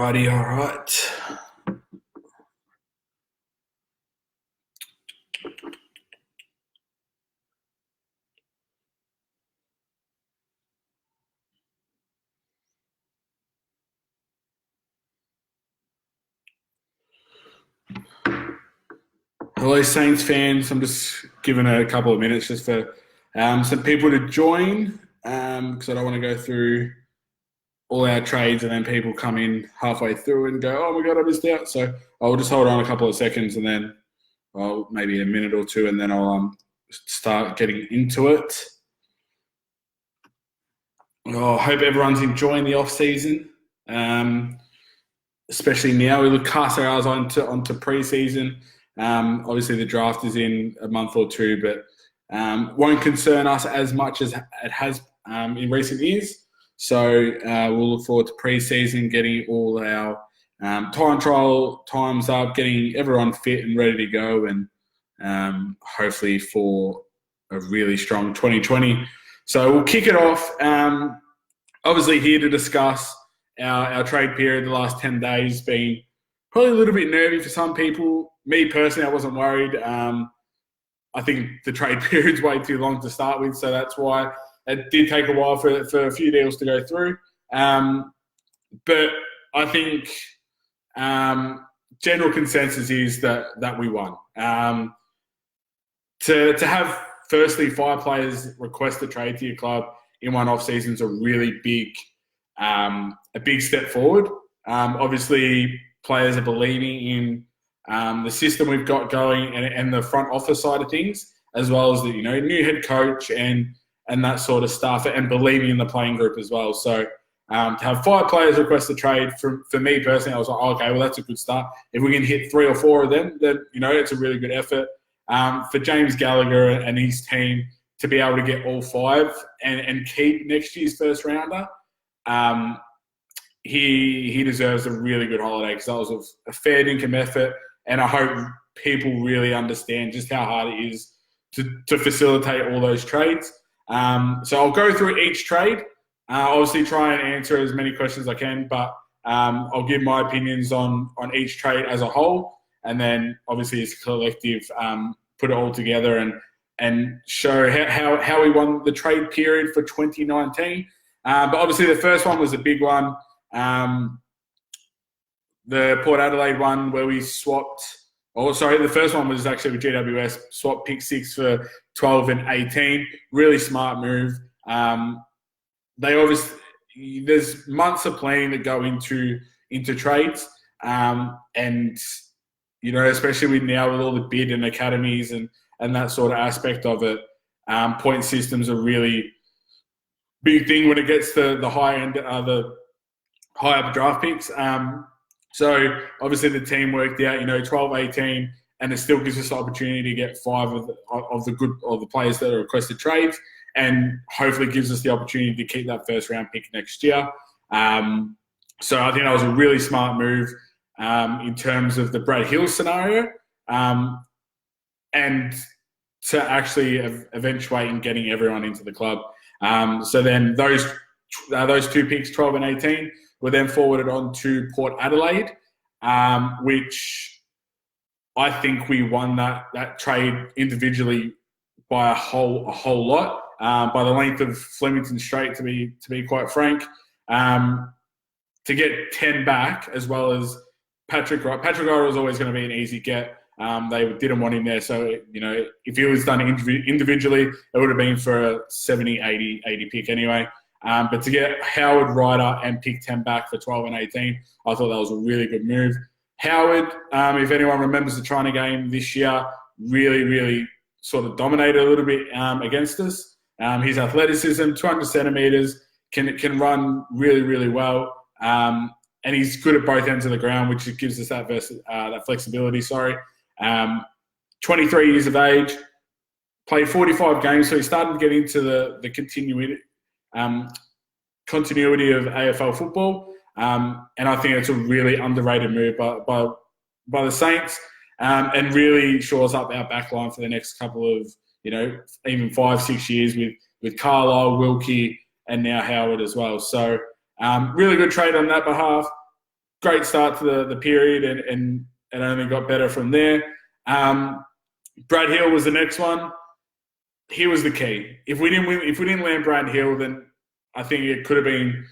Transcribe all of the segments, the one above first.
Alrighty, all right. Hello, Saints fans. I'm just giving a couple of minutes just for some people to join because I don't want to go through all our trades and then people come in halfway through and go, "Oh my God, I missed out." So I'll just hold on a couple of seconds and then maybe a minute or two, and then I'll start getting into it. I hope everyone's enjoying the off season, especially now. We look cast our eyes onto pre-season. Obviously, the draft is in a month or two, but won't concern us as much as it has in recent years. So we'll look forward to pre-season, getting all our time trial times up, getting everyone fit and ready to go, and hopefully for a really strong 2020. So we'll kick it off. Obviously here to discuss our trade period the last 10 days, being probably a little bit nervy for some people. Me personally, I wasn't worried. I think the trade period's way too long to start with, so that's why it did take a while for a few deals to go through. But I think general consensus is that we won. To have, firstly, 5 players request a trade to your club in one off-season is a really big step forward. Obviously, players are believing in the system we've got going and the front office side of things, as well as the new head coach and that sort of stuff, and believing in the playing group as well. So to have 5 players request a trade, for me personally, I was like, okay, well, that's a good start. If we can hit 3 or 4 of them, then it's a really good effort. For James Gallagher and his team to be able to get all 5 and keep next year's first rounder, he deserves a really good holiday, because that was a fair income effort, and I hope people really understand just how hard it is to facilitate all those trades. So I'll go through each trade. Obviously try and answer as many questions as I can, but I'll give my opinions on each trade as a whole, and then obviously as a collective, put it all together and show how we won the trade period for 2019. But obviously the first one was a big one. The Port Adelaide one where we swapped, the first one was actually with GWS, swapped pick 6 for 12 and 18. Really smart move. There's months of planning that go into trades, and especially with all the bid and academies and that sort of aspect of it, point systems are really big thing when it gets to the high end, the high up draft picks. So obviously the team worked out, 12, 18, and it still gives us the opportunity to get 5 of the players that are requested trades, and hopefully gives us the opportunity to keep that first round pick next year. So I think that was a really smart move in terms of the Brad Hill scenario, and to actually eventuate in getting everyone into the club. So then those 2 picks, 12 and 18, were then forwarded on to Port Adelaide, which I think we won that trade individually by a whole lot, by the length of Flemington Strait, to be quite frank. To get 10 back, as well as Patrick Wright. Patrick Wright was always going to be an easy get. They didn't want him there, so if he was done individually, it would have been for a 70, 80 pick anyway. But to get Howard, Ryder, and pick 10 back for 12 and 18, I thought that was a really good move. Howard, if anyone remembers the China game this year, really, really sort of dominated a little bit against us. His athleticism, 200 centimetres, can run really, really well. And he's good at both ends of the ground, which gives us that flexibility. 23 years of age, played 45 games, so he started to get into the continuity of AFL football. And I think it's a really underrated move by the Saints, and really shores up our backline for the next couple of, even 5-6 years with Carlisle, Wilkie, and now Howard as well. So really good trade on that behalf. great start to the period, and only got better from there. Brad Hill was the next one. He was the key. If we didn't land Brad Hill, then I think it could have been,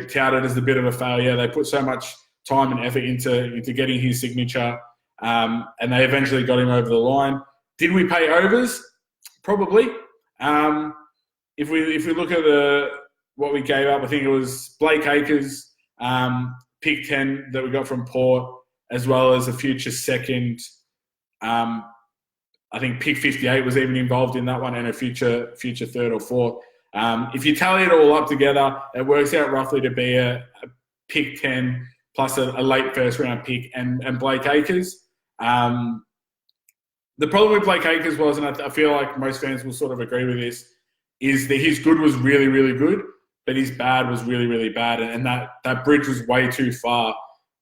touted as a bit of a failure. They put so much time and effort into getting his signature, and they eventually got him over the line. Did we pay overs? Probably. If we look at what we gave up, I think it was Blake Acres, pick 10 that we got from Port, as well as a future second. I think pick 58 was even involved in that one, and a future third or fourth. If you tally it all up together, it works out roughly to be a pick 10 plus a late first round pick and Blake Acres. The problem with Blake Acres was, and I feel like most fans will sort of agree with this, is that his good was really, really good, but his bad was really, really bad. And that bridge was way too far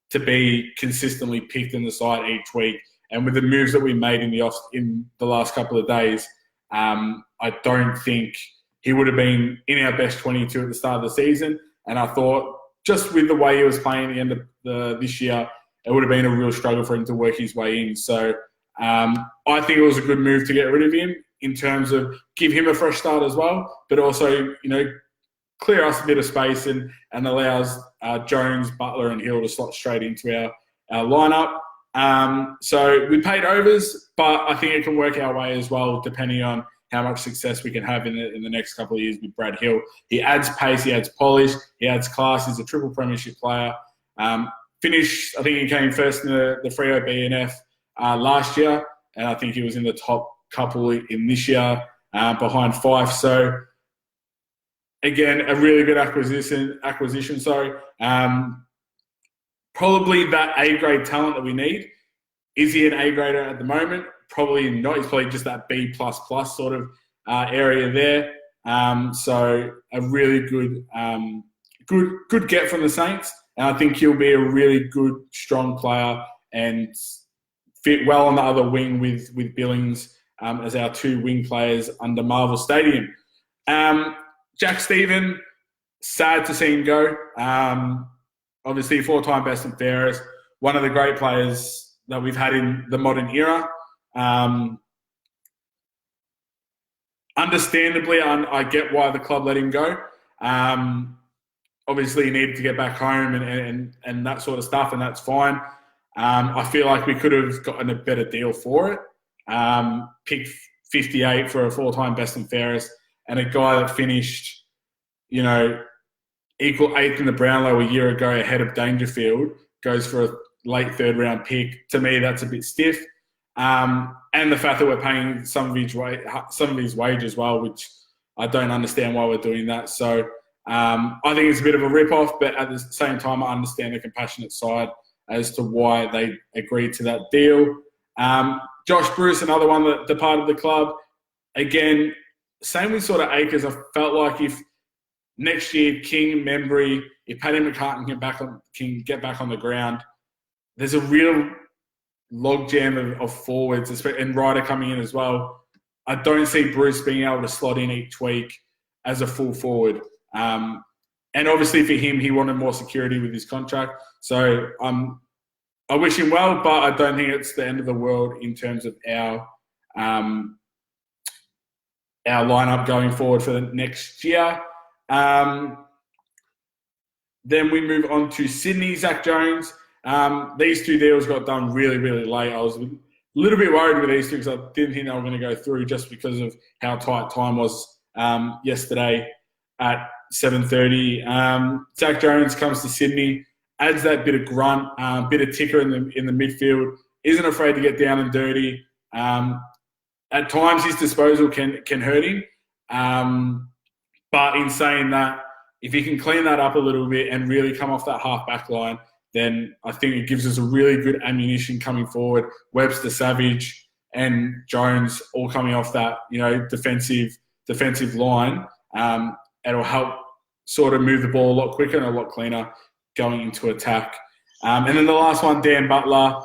to be consistently picked in the side each week. And with the moves that we made in the last couple of days, I don't think he would have been in our best 22 at the start of the season. And I thought, just with the way he was playing at the end of this year, it would have been a real struggle for him to work his way in. So I think it was a good move to get rid of him, in terms of give him a fresh start as well, but also, clear us a bit of space and allows Jones, Butler and Hill to slot straight into our lineup. So we paid overs, but I think it can work our way as well, depending on how much success we can have in the next couple of years with Brad Hill. He adds pace, he adds polish, he adds class. He's a triple premiership player. Finished, I think he came first in the Freo BNF last year, and I think he was in the top couple in this year behind Fife. So again, a really good acquisition. Probably that A-grade talent that we need. Is he an A-grader at the moment? Probably not. He's probably just that B++ sort of area there. So a really good get from the Saints. And I think he'll be a really good, strong player and fit well on the other wing with Billings as our two wing players under Marvel Stadium. Jack Stephen, sad to see him go. Obviously, 4-time best and fairest, one of the great players that we've had in the modern era. Understandably, I get why the club let him go. Obviously, he needed to get back home and that sort of stuff, and that's fine. I feel like we could have gotten a better deal for it. Picked 58 for a 4-time best and fairest, and a guy that finished, equal 8th in the Brownlow a year ago ahead of Dangerfield goes for a late third-round pick. To me, that's a bit stiff. And the fact that we're paying some of his wage as well, which I don't understand why we're doing that. So I think it's a bit of a rip-off, but at the same time, I understand the compassionate side as to why they agreed to that deal. Josh Bruce, another one that departed the club. Again, same with sort of Acres. I felt like if next year, King, Membry, if Paddy McCartan can get back on the ground, there's a real logjam of forwards, and Ryder coming in as well. I don't see Bruce being able to slot in each week as a full forward. And obviously for him, he wanted more security with his contract. So I wish him well, but I don't think it's the end of the world in terms of our lineup going forward for the next year. Then we move on to Sydney, Zach Jones. These two deals got done really, really late. I was a little bit worried with these two because I didn't think they were going to go through just because of how tight time was yesterday at 7:30. Zach Jones comes to Sydney, adds that bit of grunt, bit of ticker in the midfield, isn't afraid to get down and dirty. At times, his disposal can hurt him. But in saying that, if he can clean that up a little bit and really come off that half-back line, then I think it gives us a really good ammunition coming forward. Webster, Savage, and Jones all coming off that, defensive line. It'll help sort of move the ball a lot quicker and a lot cleaner going into attack. And then the last one, Dan Butler.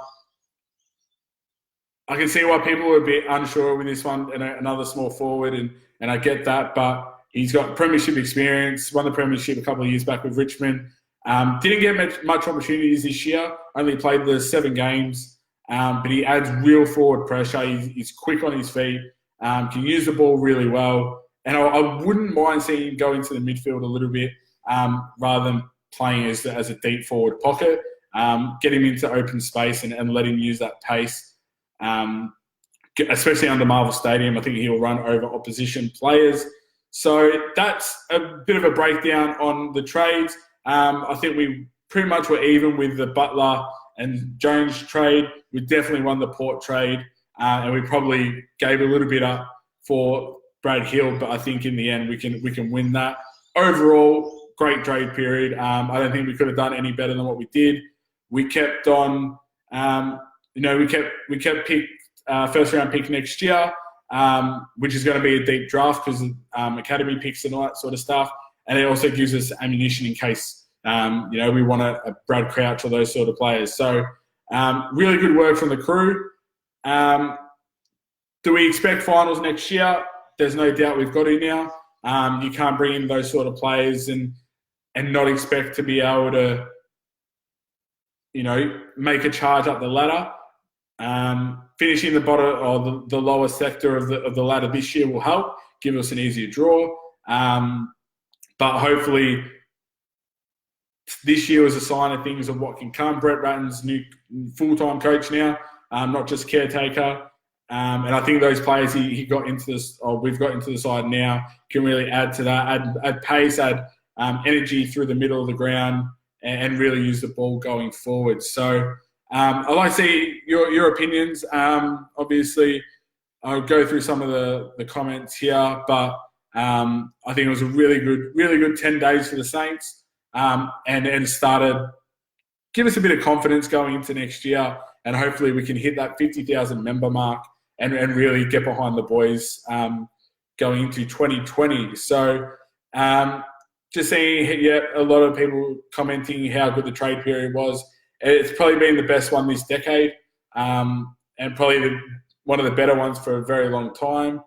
I can see why people were a bit unsure with this one, and another small forward, and I get that, but he's got premiership experience, won the premiership a couple of years back with Richmond. Didn't get much opportunities this year. Only played the 7 games, but he adds real forward pressure. He's quick on his feet, can use the ball really well. And I wouldn't mind seeing him go into the midfield a little bit rather than playing as a deep forward pocket. Get him into open space and let him use that pace. Especially under Marvel Stadium, I think he'll run over opposition players. So that's a bit of a breakdown on the trades. I think we pretty much were even with the Butler and Jones trade. We definitely won the Port trade, and we probably gave a little bit up for Brad Hill, but I think in the end we can win that. Overall, great trade period. I don't think we could have done any better than what we did. We kept on, we kept pick. First round pick next year, which is going to be a deep draft because academy picks and all that sort of stuff. And it also gives us ammunition in case, we want a Brad Crouch or those sort of players. So really good work from the crew. Do we expect finals next year? There's no doubt we've got to now. You can't bring in those sort of players and not expect to be able to, make a charge up the ladder. Finishing the bottom or the lower sector of the ladder this year will help, give us an easier draw. But hopefully this year was a sign of things of what can come. Brett Ratton's new full-time coach now, not just caretaker. And I think those players he got into this, or we've got into the side now, can really add to that, add pace, add energy through the middle of the ground, and really use the ball going forward. So I'd like to see your opinions. Obviously, I'll go through some of the comments here, but I think it was a really good 10 days for the Saints, and started give us a bit of confidence going into next year, and hopefully we can hit that 50,000 member mark and really get behind the boys going into 2020. So just seeing a lot of people commenting how good the trade period was. It's probably been the best one this decade, and probably one of the better ones for a very long time.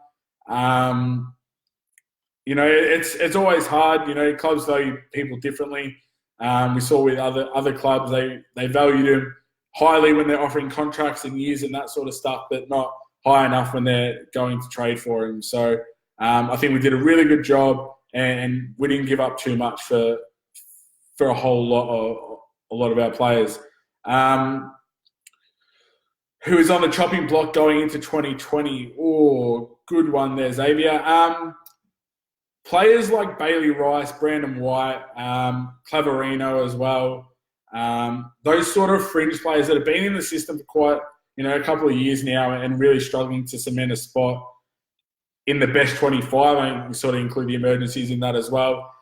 It's always hard. Clubs value people differently. We saw with other clubs, they value them highly when they're offering contracts and years and that sort of stuff, but not high enough when they're going to trade for him. So I think we did a really good job, and we didn't give up too much for a whole lot of our players. Who is on the chopping block going into 2020? Oh, good one there, Xavier. Players like Bailey Rice, Brandon White, Claverino as well. Those sort of fringe players that have been in the system for quite, a couple of years now and really struggling to cement a spot in the best 25. I think we sort of include the emergencies in that as well.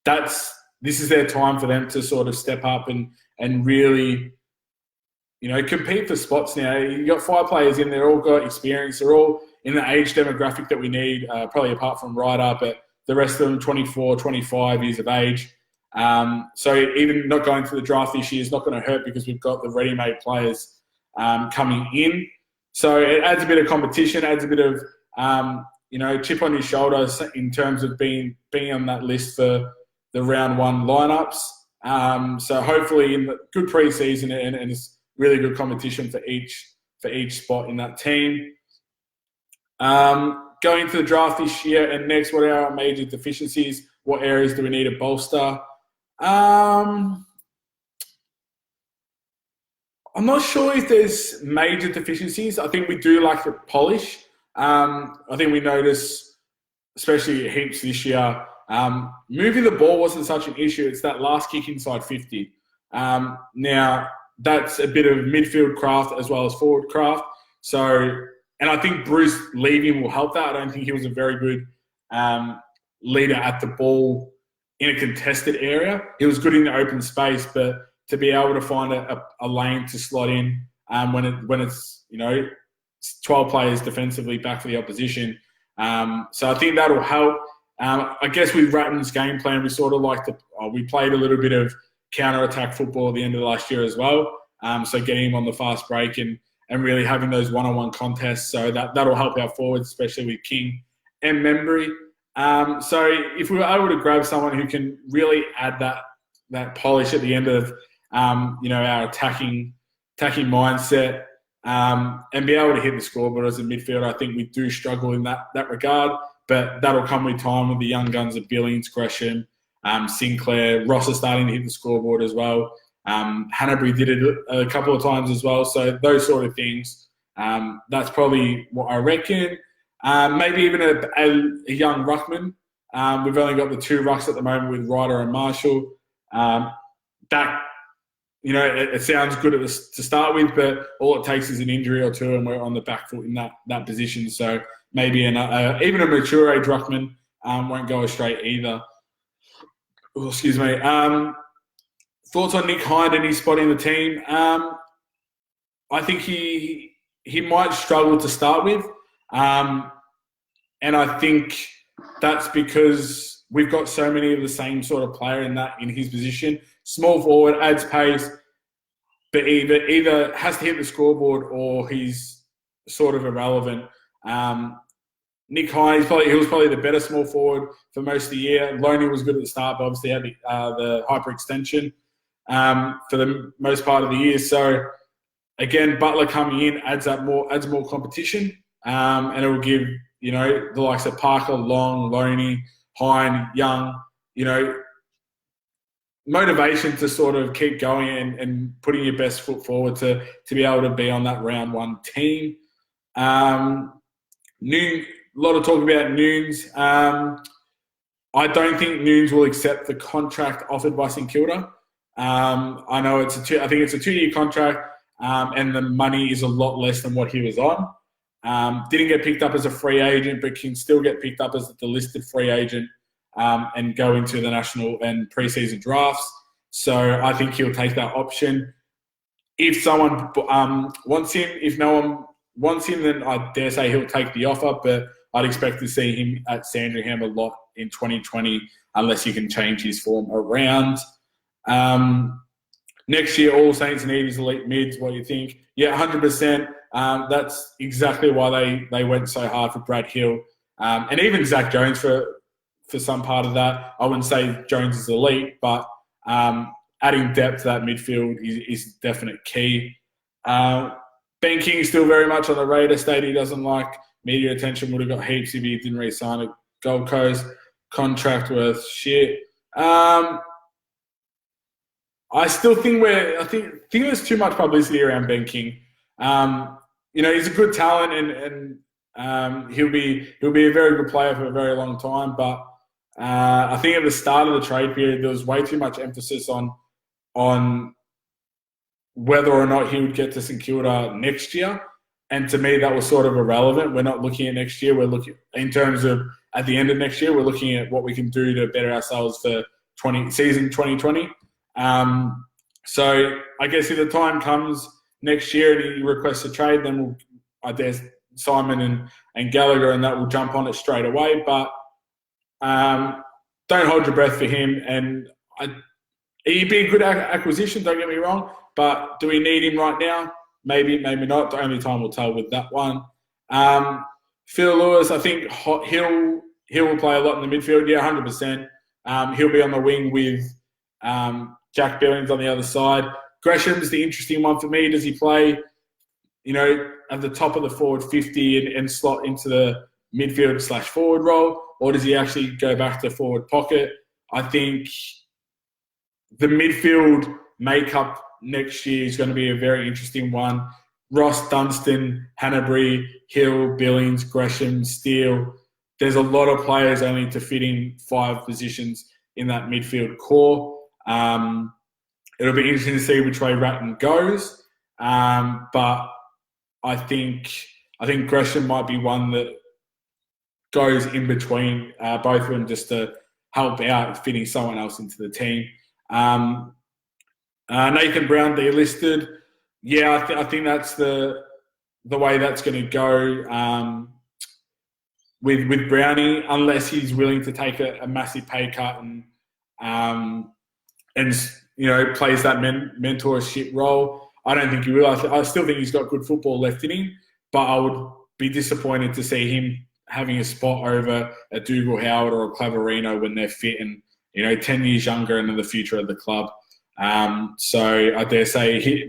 This is their time for them to sort of step up and really, compete for spots now. You've got 5 players in there, all got experience. They're all in the age demographic that we need, probably apart from Ryder, but the rest of them 24, 25 years of age. So even not going to the draft this year is not going to hurt because we've got the ready-made players coming in. So it adds a bit of competition, adds a bit of, chip on your shoulders in terms of being on that list for the round 1 lineups. So hopefully in the good preseason and it's really good competition for each spot in that team. Going into the draft this year and next, what are our major deficiencies? What areas do we need to bolster? I'm not sure if there's major deficiencies. I think we do like the polish. I think we notice, especially heaps this year, moving the ball wasn't such an issue. It's that last kick inside 50. Now, that's a bit of midfield craft as well as forward craft. So, and I think Bruce leaving will help that. I don't think he was a very good leader at the ball in a contested area. He was good in the open space, but to be able to find a lane to slot in when it's 12 players defensively back for the opposition. So I think that'll help. I guess with Ratton's game plan, we sort of we played a little bit of counter-attack football at the end of last year as well. So getting him on the fast break and really having those one-on-one contests. So that'll help our forwards, especially with King and Membry. So if we were able to grab someone who can really add that polish at the end of our attacking mindset, and be able to hit the scoreboard as a midfielder. I think we do struggle in that regard, but that'll come with time with the young guns of Billings, Gresham, Sinclair. Ross is starting to hit the scoreboard as well. Hanbury did it a couple of times as well. So those sort of things, that's probably what I reckon. Maybe even a young ruckman. We've only got the 2 rucks at the moment with Ryder and Marshall. It sounds good to start with, but all it takes is an injury or 2 and we're on the back foot in that position. So maybe even a mature age ruckman won't go astray either. Oh, excuse me. Thoughts on Nick Hind and his spot in the team? I think he might struggle to start with. And I think that's because we've got so many of the same sort of player in his position. Small forward, adds pace, but either has to hit the scoreboard or he's sort of irrelevant. Nick Hind, he was probably the better small forward for most of the year. Loney was good at the start, but obviously had the hyperextension for the most part of the year. So again, Butler coming in adds more competition, and it will give the likes of Parker, Long, Loney, Hind, Young, motivation to sort of keep going and putting your best foot forward to be able to be on that round 1 team. A lot of talk about Nunes. I don't think Nunes will accept the contract offered by St Kilda. I know I think it's a 2-year contract, and the money is a lot less than what he was on. Didn't get picked up as a free agent, but can still get picked up as the listed free agent and go into the national and preseason drafts. So I think he'll take that option. If someone wants him, if no one wants him, then I dare say he'll take the offer, but I'd expect to see him at Sandringham a lot in 2020 unless he can change his form around. Next year, all Saints need is elite mids. What do you think? Yeah, 100%. That's exactly why they went so hard for Brad Hill. And even Zach Jones for some part of that. I wouldn't say Jones is elite, but adding depth to that midfield is definite key. Ben King is still very much on the radar. State he doesn't like media attention. Would have got heaps if he didn't re-sign a Gold Coast contract worth shit. I still think I think there's too much publicity around Ben King. He's a good talent and he'll be a very good player for a very long time. But I think at the start of the trade period, there was way too much emphasis on whether or not he would get to St Kilda next year. And to me, that was sort of irrelevant. We're not looking at next year. We're looking in terms of at the end of next year, we're looking at what we can do to better ourselves for season 2020. So I guess if the time comes next year and he requests a trade, then I dare Simon and Gallagher and that will jump on it straight away. But don't hold your breath for him. And he'd be a good acquisition, don't get me wrong. But do we need him right now? Maybe, maybe not. The only time will tell with that one. Phil Lewis, I think he'll play a lot in the midfield. Yeah, 100%. He'll be on the wing with Jack Billings on the other side. Gresham's the interesting one for me. Does he play, at the top of the forward 50 and slot into the midfield / forward role, or does he actually go back to forward pocket? I think the midfield makeup next year is going to be a very interesting one. Ross, Dunstan, Hanbury, Hill, Billings, Gresham, Steele. There's a lot of players only to fit in 5 positions in that midfield core. It'll be interesting to see which way Ratton goes. But I think Gresham might be one that goes in between both of them just to help out fitting someone else into the team. Nathan Brown delisted. Yeah, I think that's the way that's going to go with Brownie, unless he's willing to take a massive pay cut and plays that mentorship role. I don't think he will. I still think he's got good football left in him, but I would be disappointed to see him having a spot over a Dougal Howard or a Claverino when they're fit and 10 years younger and the future of the club. So I dare say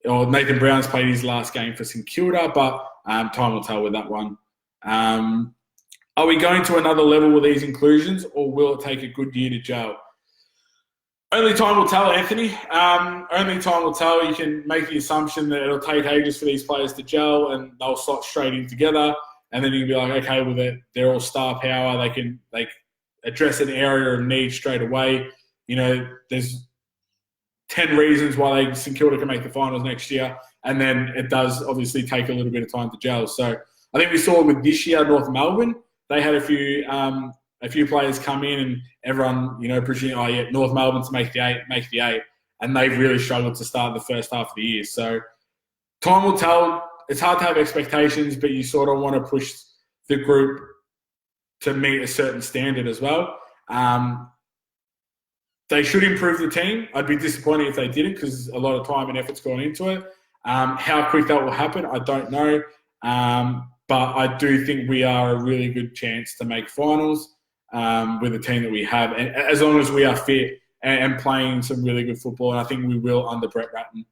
Nathan Brown's played his last game for St Kilda, but time will tell with that one. Are we going to another level with these inclusions, or will it take a good year to gel? Only time will tell, Anthony. Only time will tell. You can make the assumption that it'll take ages for these players to gel and they'll slot straight in together. And then you can be like, okay, well, they're all star power. They can address an area of need straight away. There's 10 reasons why St Kilda can make the finals next year. And then it does obviously take a little bit of time to gel. So I think we saw with this year, North Melbourne, they had a few players come in and everyone, presuming, North Melbourne to make the eight. And they've really struggled to start the first half of the year. So time will tell. It's hard to have expectations, but you sort of want to push the group to meet a certain standard as well. They should improve the team. I'd be disappointed if they didn't, because a lot of time and effort's gone into it. How quick that will happen, I don't know. But I do think we are a really good chance to make finals with the team that we have. And as long as we are fit and playing some really good football, and I think we will under Brett Ratten.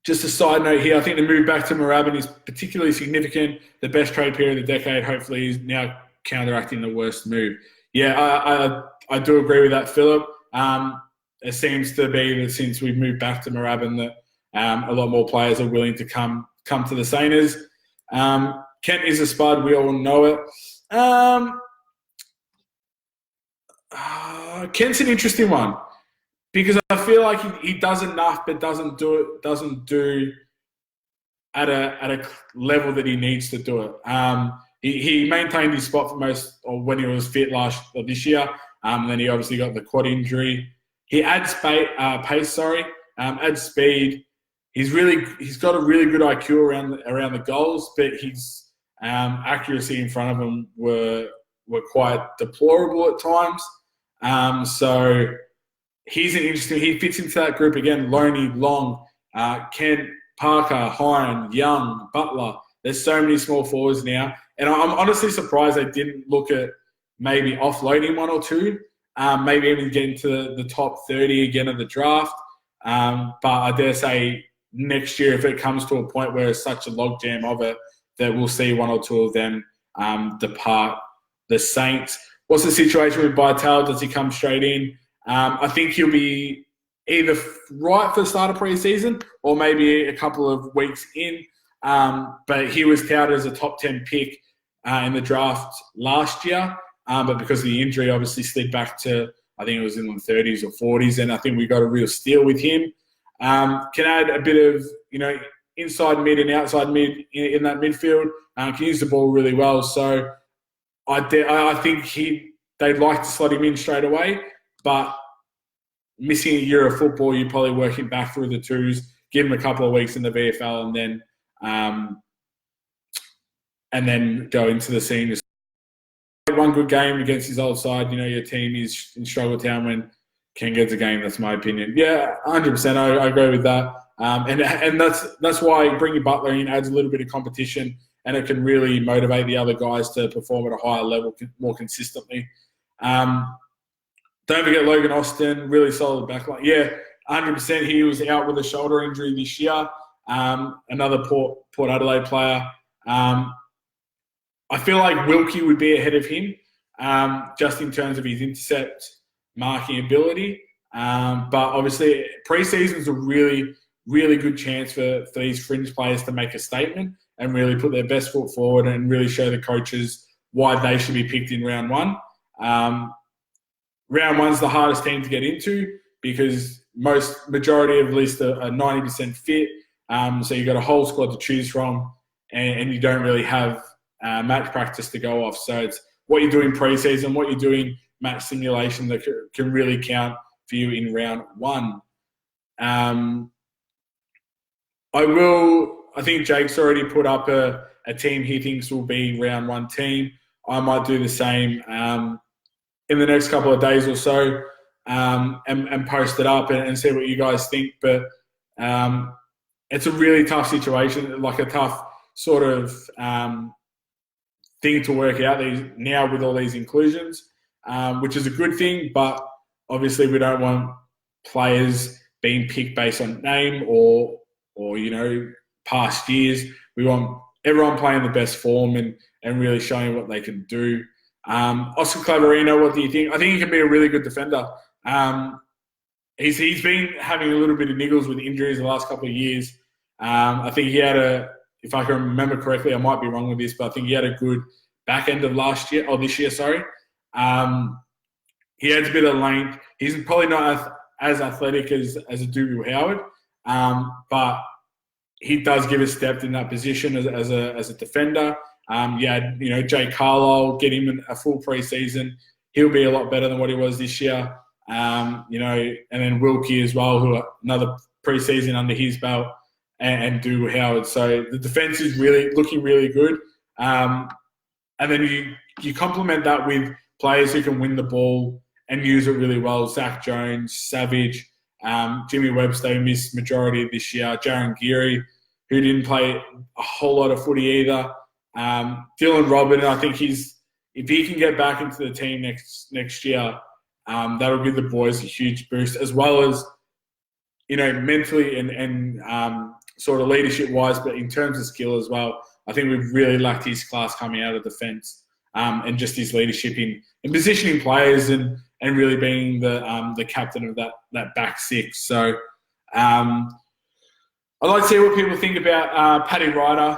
Just a side note here, I think the move back to Moorabbin is particularly significant. The best trade period of the decade, hopefully, is now counteracting the worst move. Yeah, I do agree with that, Philip. It seems to be that since we've moved back to Moorabbin that a lot more players are willing to come to the Sainers. Kent is a spud, we all know it. Kent's an interesting one, because I feel like he does enough, but doesn't do at a level that he needs to do it. He maintained his spot for when he was fit this year. Then he obviously got the quad injury. He adds pace, adds speed. He's got a really good IQ around the goals, but his accuracy in front of him were quite deplorable at times. So he's an interesting. He fits into that group again. Loney, Long, Kent, Parker, Hine, Young, Butler. There's so many small forwards now, and I'm honestly surprised they didn't look at maybe offloading one or two, maybe even getting to the top 30 again of the draft. But I dare say next year, if it comes to a point where it's such a logjam of it, that we'll see one or two of them depart the Saints. What's the situation with Bartel? Does he come straight in? I think he'll be either right for the start of pre-season or maybe a couple of weeks in. But he was touted as a top 10 pick in the draft last year. But because of the injury, obviously slid back to, I think it was in the 30s or 40s. And I think we got a real steal with him. Can add a bit of, inside mid and outside mid in that midfield. Can use the ball really well. So I think they'd like to slot him in straight away. But missing a year of football, you're probably working back through the twos, give him a couple of weeks in the VFL, and then go into the seniors. One good game against his old side. Your team is in struggle town when Ken gets a game. That's my opinion. Yeah, 100%. I agree with that. And that's why bringing Butler in adds a little bit of competition, and it can really motivate the other guys to perform at a higher level more consistently. Don't forget Logan Austin, really solid backline. Yeah, 100%. He was out with a shoulder injury this year. Another Port Adelaide player. I feel like Wilkie would be ahead of him, just in terms of his intercept marking ability. But obviously, pre-season is a really, really good chance for these fringe players to make a statement and really put their best foot forward and really show the coaches why they should be picked in round one. Round one's the hardest team to get into because majority of at least are 90% fit. So you've got a whole squad to choose from, and you don't really have match practice to go off. So it's what you're doing pre-season, what you're doing match simulation that can really count for you in round one. I think Jake's already put up a team he thinks will be round one team. I might do the same in the next couple of days or so and post it up and see what you guys think. But it's a really tough situation, like a tough sort of thing to work out now with all these inclusions, which is a good thing. But obviously, we don't want players being picked based on name or past years. We want everyone playing the best form and really showing what they can do. Oscar Claverino, what do you think? I think he can be a really good defender. He's been having a little bit of niggles with injuries the last couple of years. I think he had if I can remember correctly, I might be wrong with this, but I think he had a good back end of this year, sorry. He adds a bit of length. He's probably not as athletic as a Dougal Howard, but he does give us depth in that position as a defender. Jay Carlisle, get him a full preseason. He'll be a lot better than what he was this year. And then Wilkie as well, who another preseason under his belt, and Dougal Howard. So the defence is really looking really good. And then you complement that with players who can win the ball and use it really well. Zach Jones, Savage, Jimmy Webster, who missed majority of this year, Jaron Geary, who didn't play a whole lot of footy either. Dylan Robin, I think if he can get back into the team next year, that'll give the boys a huge boost, as well as, mentally and sort of leadership-wise, but in terms of skill as well. I think we've really lacked his class coming out of defence, and just his leadership in positioning players and really being the captain of that back six. So I'd like to see what people think about Paddy Ryder,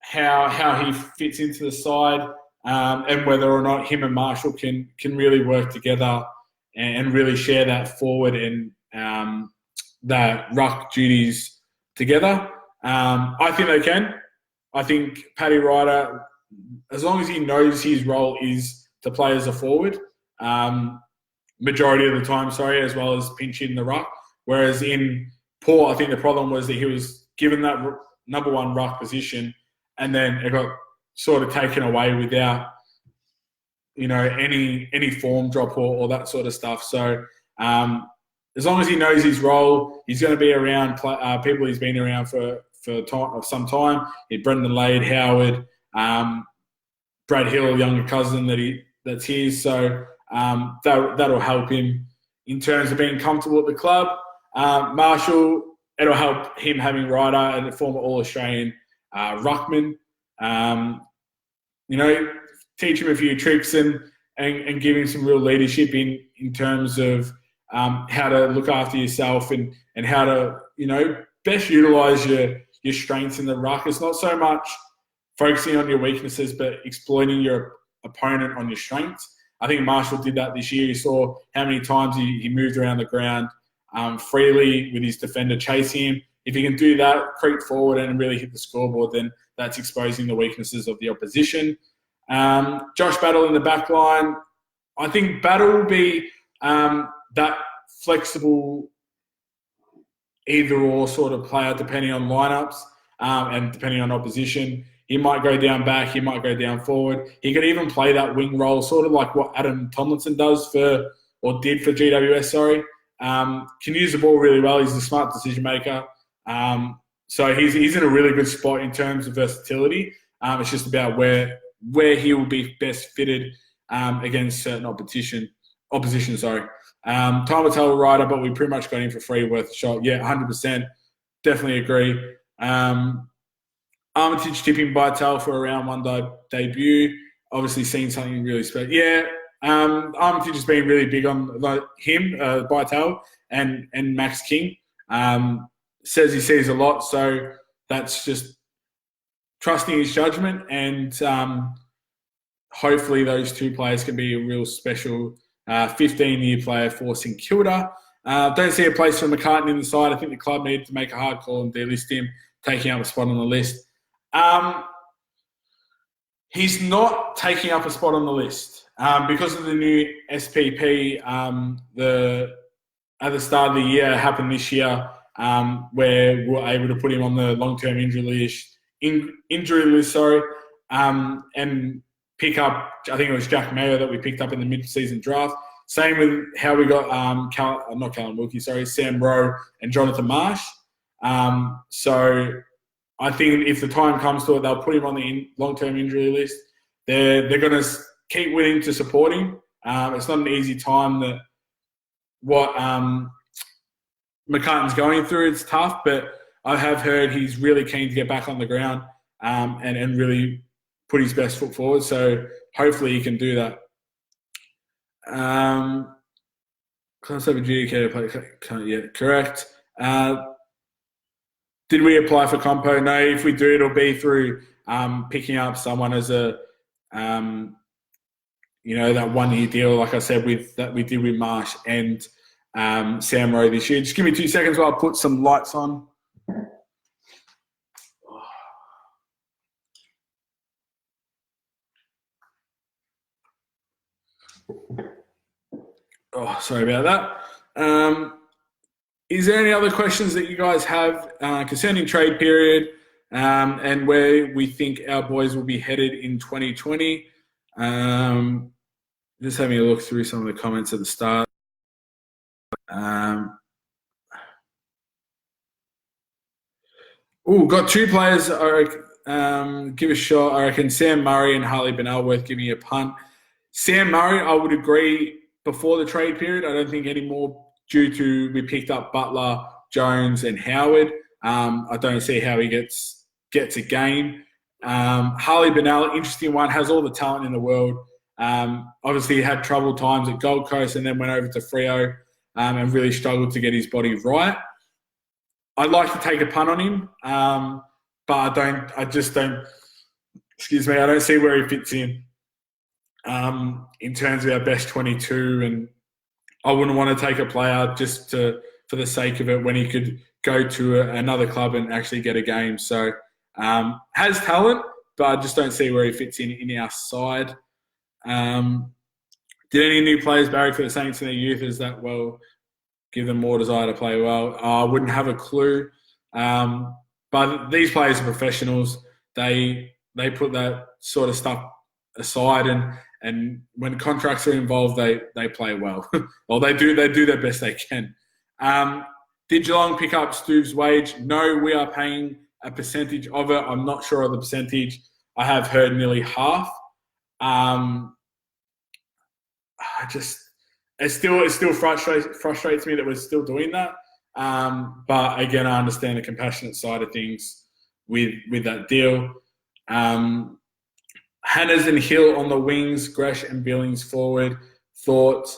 how he fits into the side, and whether or not him and Marshall can really work together and really share that forward and that ruck duties together. I think they can. I think Paddy Ryder, as long as he knows his role is to play as a forward, majority of the time, as well as pinch in the ruck. Whereas in Port, I think the problem was that he was given that number one ruck position, and then it got sort of taken away without, any form drop or that sort of stuff. So as long as he knows his role, he's going to be around people he's been around for some time. Brendan Lade, Howard, Brad Hill, younger cousin that's his. So that'll help him in terms of being comfortable at the club. Marshall, it'll help him having Ryder and a former All-Australian ruckman. Teach him a few tricks and give him some real leadership in terms of how to look after yourself and how to, best utilise your strengths in the ruck. It's not so much focusing on your weaknesses, but exploiting your opponent on your strengths. I think Marshall did that this year. You saw how many times he moved around the ground freely with his defender chasing him. If he can do that, creep forward and really hit the scoreboard, then that's exposing the weaknesses of the opposition. Josh Battle in the back line. I think Battle will be that flexible either-or sort of player depending on lineups and depending on opposition. He might go down back. He might go down forward. He could even play that wing role, sort of like what Adam Tomlinson did for GWS, can use the ball really well. He's a smart decision maker. So he's in a really good spot in terms of versatility. It's just about where he will be best fitted against certain opposition. Time will tell Ryder, but we pretty much got him for free, worth a shot. Yeah, 100%. Definitely agree. Armitage tipping Bartel for a round one debut. Obviously seen something really special. Yeah, Armitage has been really big on him, Bartel, and Max King. Says he sees a lot, so that's just trusting his judgment, and hopefully those two players can be a real special 15-year player for St Kilda. Don't see a place for McCartan in the side. I think the club needed to make a hard call and delist him, taking up a spot on the list. He's not taking up a spot on the list because of the new SPP. At the start of the year happened this year, where we were able to put him on the long-term injury list, and pick up, I think it was Jack Mayo that we picked up in the mid-season draft. Same with how we got Sam Rowe and Jonathan Marsh. So I think if the time comes to it, they'll put him on the long-term injury list. They're going to keep willing to support him. It's not an easy time that what McCartan's going through. It's tough, but I have heard he's really keen to get back on the ground and really put his best foot forward. So hopefully he can do that. Class of adjudicator play, yeah, correct. Did we apply for compo? No. If we do, it'll be through picking up someone as a, that 1 year deal, like I said, that we did with Marsh and Sam Rowe this year. Just give me 2 seconds while I put some lights on. Oh, sorry about that. Is there any other questions that you guys have concerning trade period and where we think our boys will be headed in 2020? Just having a look through some of the comments at the start. Got 2 players. Give a shot. I reckon Sam Murray and Harley Bennell worth giving a punt. Sam Murray, I would agree before the trade period. I don't think anymore due to we picked up Butler, Jones, and Howard. I don't see how he gets a game. Harley Bennell, interesting one, has all the talent in the world. Obviously, he had troubled times at Gold Coast and then went over to Freo and really struggled to get his body right. I'd like to take a punt on him, but I don't see where he fits in terms of our best 22, and I wouldn't want to take a player just for the sake of it when he could go to another club and actually get a game. So has talent, but I just don't see where he fits in our side. Did any new players, Barry, for the Saints in their youth, is that, well, give them more desire to play well? I wouldn't have a clue. But these players are professionals. They put that sort of stuff aside, and when contracts are involved, they play well. Or they do their best they can. Did Geelong pick up Stu's wage? No, we are paying a percentage of it. I'm not sure of the percentage. I have heard nearly half. It still frustrates me that we're still doing that. But again, I understand the compassionate side of things with that deal. Hannahs and Hill on the wings, Gresh and Billings forward. Thoughts?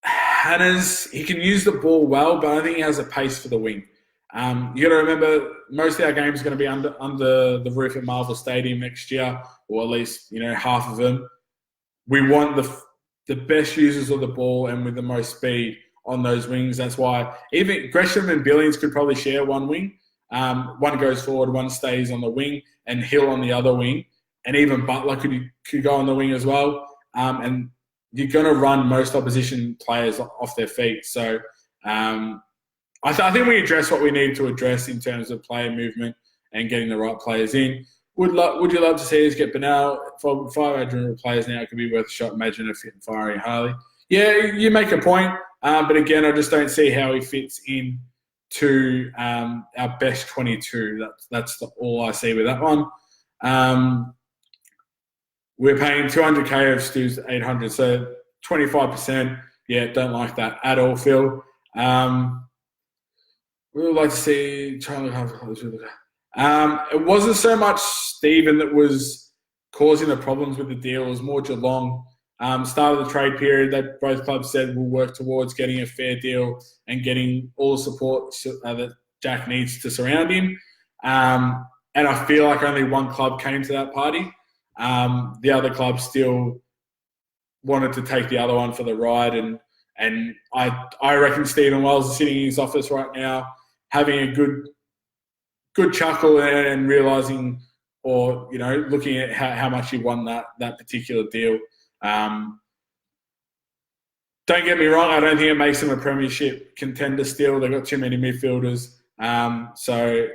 Hannahs, he can use the ball well, but I think he has a pace for the wing. You got to remember, most of our games are going to be under the roof at Marvel Stadium next year, or at least half of them. We want the best users of the ball and with the most speed on those wings. That's why even Gresham and Billings could probably share one wing. One goes forward, one stays on the wing, and Hill on the other wing. And even Butler could go on the wing as well. And you're going to run most opposition players off their feet. So I think we address what we need to address in terms of player movement and getting the right players in. Would you love to see us get Bennell? For 500 players now, it could be worth a shot. Imagine a fit and fiery Harley. Yeah, you make a point. But again, I just don't see how he fits in to our best 22. That's all I see with that one. We're paying 200K of Stu's 800, so 25%. Yeah, don't like that at all, Phil. We would like to see Charlie Harvey. It wasn't so much Stephen that was causing the problems with the deal. It was more Geelong. Start of the trade period, that both clubs said we'll work towards getting a fair deal and getting all the support that Jack needs to surround him. And I feel like only one club came to that party. The other club still wanted to take the other one for the ride. And I reckon Stephen Wells is sitting in his office right now having a good chuckle and realising, or looking at how much he won that particular deal. Don't get me wrong, I don't think it makes them a premiership contender still. They've got too many midfielders. So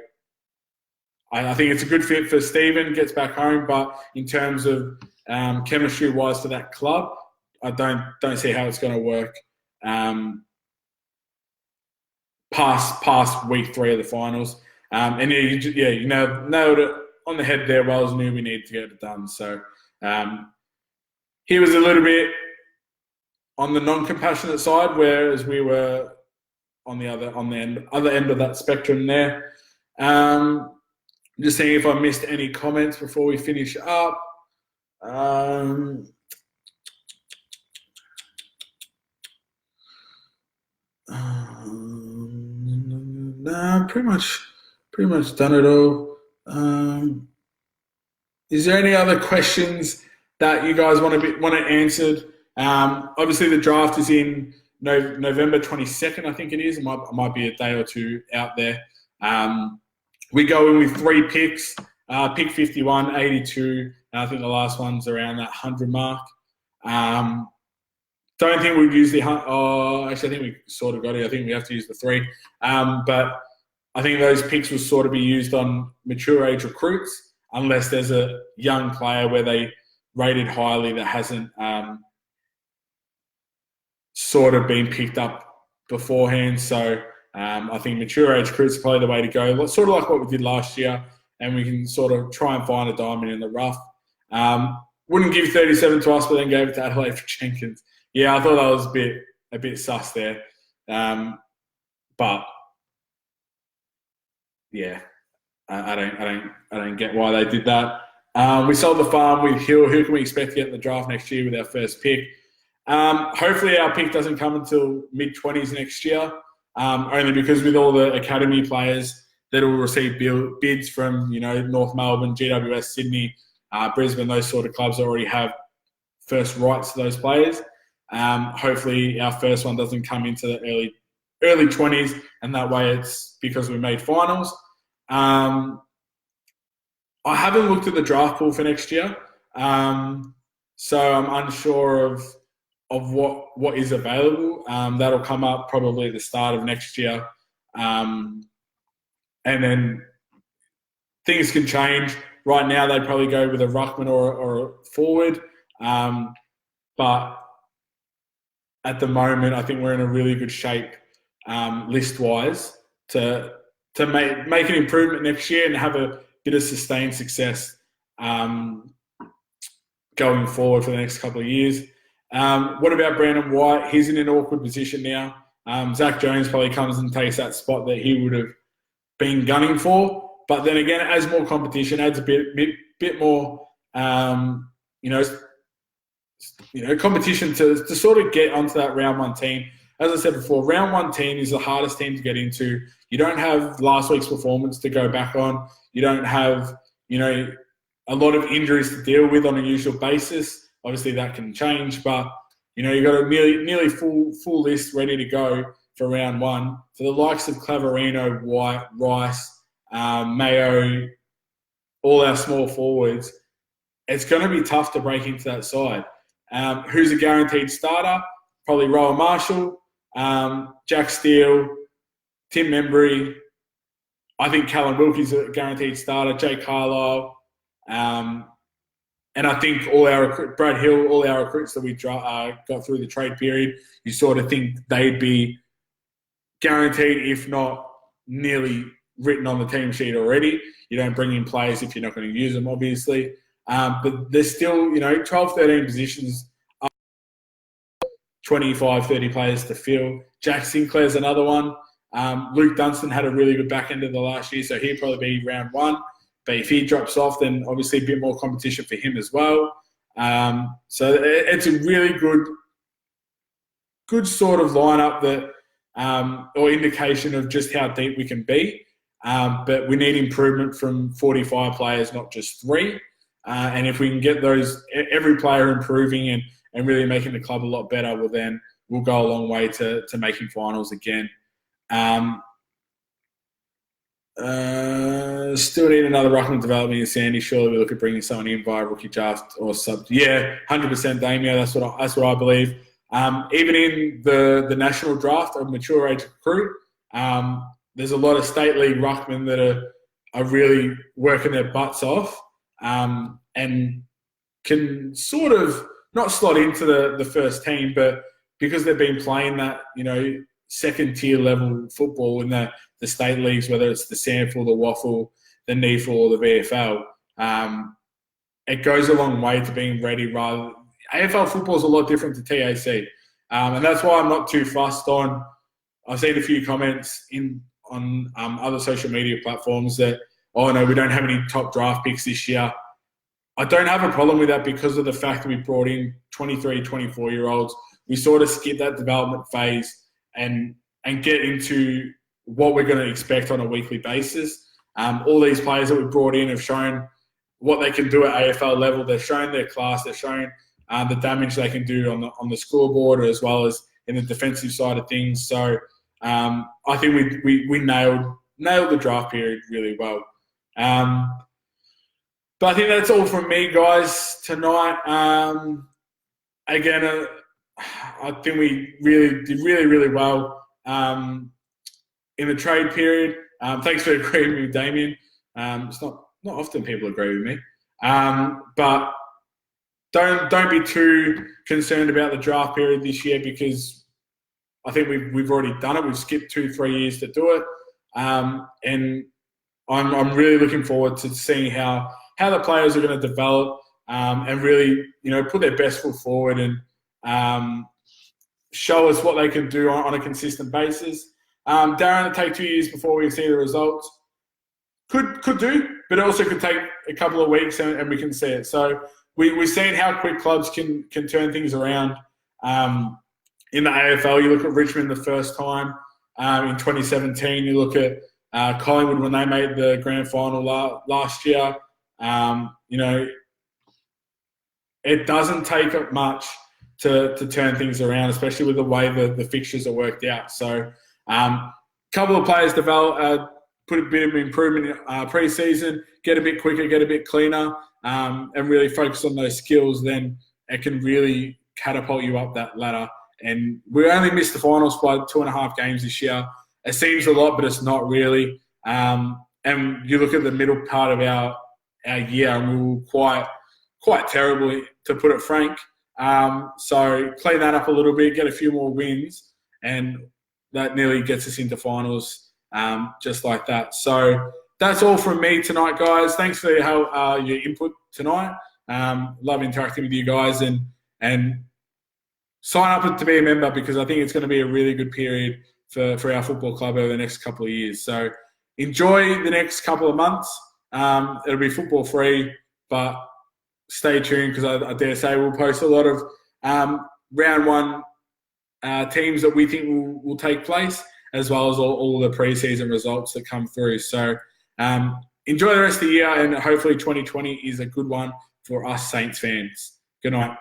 I think it's a good fit for Stephen, gets back home, but in terms of chemistry-wise for that club, I don't see how it's going to work. past week 3 of the finals. And you nailed it on the head there. Wells knew we needed to get it done. So he was a little bit on the non-compassionate side, whereas we were on the other end of that spectrum there. Just seeing if I missed any comments before we finish up. No, pretty much done it all. Is there any other questions that you guys want answered? Obviously, the draft is in November 22nd, I think it is. It might be a day or two out there. We go in with 3 picks, pick 51, 82, and I think the last one's around that 100 mark. Don't think we'd use the actually, I think we sort of got it. I think we have to use the 3. But I think those picks will sort of be used on mature age recruits, unless there's a young player where they rated highly that hasn't sort of been picked up beforehand. So I think mature age recruits are probably the way to go. Sort of like what we did last year, and we can sort of try and find a diamond in the rough. Wouldn't give 37 to us, but then gave it to Adelaide for Jenkins. Yeah, I thought that was a bit sus there. But yeah, I don't get why they did that. We sold the farm with Hill. Who can we expect to get in the draft next year with our first pick? Hopefully our pick doesn't come until mid-20s next year, only because with all the academy players that will receive bids from, North Melbourne, GWS, Sydney, Brisbane, those sort of clubs already have first rights to those players. Hopefully our first one doesn't come into the early 20s, and that way it's because we made finals. I haven't looked at the draft pool for next year, so I'm unsure of what is available. That'll come up probably at the start of next year, and then things can change. Right now, they'd probably go with a ruckman or a forward, but at the moment, I think we're in a really good shape list-wise to make an improvement next year and have a bit of sustained success going forward for the next couple of years. What about Brandon White? He's in an awkward position now. Zach Jones probably comes and takes that spot that he would have been gunning for. But then again, as more competition adds a bit more, competition to sort of get onto that round 1 team. As I said before, round 1 team is the hardest team to get into. You don't have last week's performance to go back on. You don't have, a lot of injuries to deal with on a usual basis. Obviously, that can change, but you've got a nearly full list ready to go for round 1. For the likes of Claverino, White, Rice, Mayo, all our small forwards, it's going to be tough to break into that side. Who's a guaranteed starter? Probably Rowan Marshall, Jack Steele, Tim Membry. I think Callum Wilkie's a guaranteed starter. Jay Carlisle. And I think Brad Hill, all our recruits that we got through the trade period, you sort of think they'd be guaranteed, if not nearly written on the team sheet already. You don't bring in players if you're not going to use them, obviously. But there's still, 12, 13 positions, 25, 30 players to fill. Jack Sinclair's another one. Luke Dunstan had a really good back end of the last year, so he'd probably be round 1. But if he drops off, then obviously a bit more competition for him as well. So it's a really good sort of lineup that, or indication of just how deep we can be. But we need improvement from 45 players, not just 3. And if we can get every player improving and really making the club a lot better, well, then we'll go a long way to making finals again. Still need another ruckman development in Sandy. Surely we look at bringing someone in via rookie draft or sub. Yeah, 100% Damien. That's what I believe. Even in the national draft of mature age recruit, there's a lot of state league ruckmen that are really working their butts off and can sort of not slot into the first team, but because they've been playing that second-tier level football in the state leagues, whether it's the SANFL, the Waffle, the NEFL, or the VFL. It goes a long way to being ready. AFL football is a lot different to TAC, and that's why I'm not too fussed on. I've seen a few comments on other social media platforms that, oh no, we don't have any top draft picks this year. I don't have a problem with that because of the fact that we brought in 23, 24-year-olds. We sort of skip that development phase and get into what we're going to expect on a weekly basis. All these players that we brought in have shown what they can do at AFL level. They've shown their class. They've shown the damage they can do on the scoreboard as well as in the defensive side of things. So I think we nailed the draft period really well. But I think that's all from me, guys, tonight. Again, I think we really did really well in the trade period. Thanks for agreeing with Damien. It's not often people agree with me. But don't be too concerned about the draft period this year because I think we've already done it. We've skipped 2-3 years to do it. And I'm really looking forward to seeing how the players are going to develop and really, put their best foot forward and show us what they can do on a consistent basis. Darren, it'll take 2 years before we see the results. Could do, but it also could take a couple of weeks and we can see it. So we've seen how quick clubs can turn things around. In the AFL, you look at Richmond the first time in 2017. You look at Collingwood when they made the grand final last year. It doesn't take much to turn things around, especially with the way the fixtures are worked out. So a couple of players put a bit of improvement in pre-season, get a bit quicker, get a bit cleaner, and really focus on those skills, then it can really catapult you up that ladder. And we only missed the finals by 2.5 games this year. It seems a lot, but it's not really. And you look at the middle part of our year, and we were quite terrible, to put it frank. So clean that up a little bit, get a few more wins, and that nearly gets us into finals just like that. So that's all from me tonight, guys. Thanks for your input tonight. Love interacting with you guys and sign up to be a member because I think it's going to be a really good period for our football club over the next couple of years. So enjoy the next couple of months. It'll be football free, but stay tuned because I dare say we'll post a lot of round one teams that we think will take place, as well as all the pre-season results that come through. So enjoy the rest of the year, and hopefully 2020 is a good one for us Saints fans. Good night.